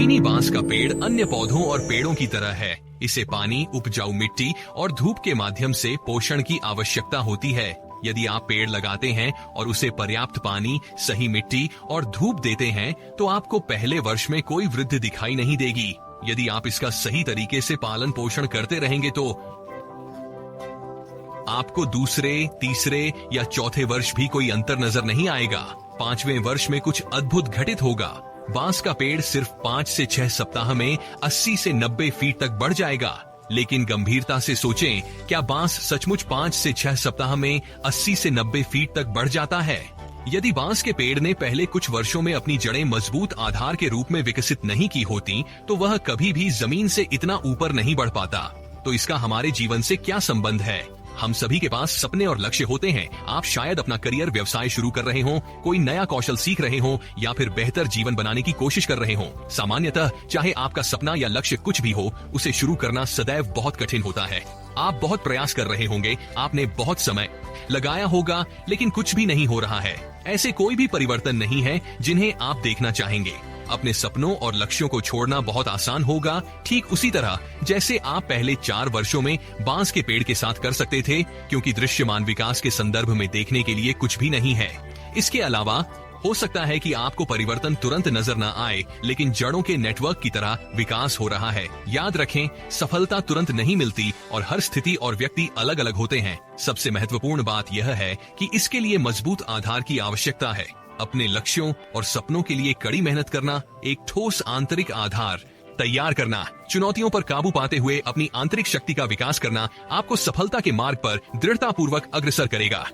चीनी बांस का पेड़ अन्य पौधों और पेड़ों की तरह है। इसे पानी, उपजाऊ मिट्टी और धूप के माध्यम से पोषण की आवश्यकता होती है। यदि आप पेड़ लगाते हैं और उसे पर्याप्त पानी, सही मिट्टी और धूप देते हैं तो आपको पहले वर्ष में कोई वृद्धि दिखाई नहीं देगी। यदि आप इसका सही तरीके से पालन पोषण करते रहेंगे तो आपको दूसरे, तीसरे या चौथे वर्ष भी कोई अंतर नजर नहीं आएगा। 5वें वर्ष में कुछ अद्भुत घटित होगा। बांस का पेड़ सिर्फ 5 से 6 सप्ताह में 80 से 90 फीट तक बढ़ जाएगा। लेकिन गंभीरता से सोचें, क्या बांस सचमुच 5 से 6 सप्ताह में 80 से 90 फीट तक बढ़ जाता है? यदि बांस के पेड़ ने पहले कुछ वर्षों में अपनी जड़ें मजबूत आधार के रूप में विकसित नहीं की होती तो वह कभी भी जमीन से इतना ऊपर नहीं बढ़ पाता। तो इसका हमारे जीवन से क्या संबंध है? हम सभी के पास सपने और लक्ष्य होते हैं। आप शायद अपना करियर, व्यवसाय शुरू कर रहे हो, कोई नया कौशल सीख रहे हो या फिर बेहतर जीवन बनाने की कोशिश कर रहे हो। सामान्यतः चाहे आपका सपना या लक्ष्य कुछ भी हो, उसे शुरू करना सदैव बहुत कठिन होता है। आप बहुत प्रयास कर रहे होंगे, आपने बहुत समय लगाया होगा, लेकिन कुछ भी नहीं हो रहा है। ऐसे कोई भी परिवर्तन नहीं है जिन्हें आप देखना चाहेंगे। अपने सपनों और लक्ष्यों को छोड़ना बहुत आसान होगा, ठीक उसी तरह जैसे आप पहले 4 वर्षों में बांस के पेड़ के साथ कर सकते थे, क्योंकि दृश्यमान विकास के संदर्भ में देखने के लिए कुछ भी नहीं है। इसके अलावा हो सकता है कि आपको परिवर्तन तुरंत नजर न आए, लेकिन जड़ों के नेटवर्क की तरह विकास हो रहा है। याद रखें, सफलता तुरंत नहीं मिलती और हर स्थिति और व्यक्ति अलग अलग होते हैं। सबसे महत्वपूर्ण बात यह है कि इसके लिए मजबूत आधार की आवश्यकता है। अपने लक्ष्यों और सपनों के लिए कड़ी मेहनत करना, एक ठोस आंतरिक आधार तैयार करना, चुनौतियों पर काबू पाते हुए अपनी आंतरिक शक्ति का विकास करना आपको सफलता के मार्ग पर दृढ़तापूर्वक अग्रसर करेगा।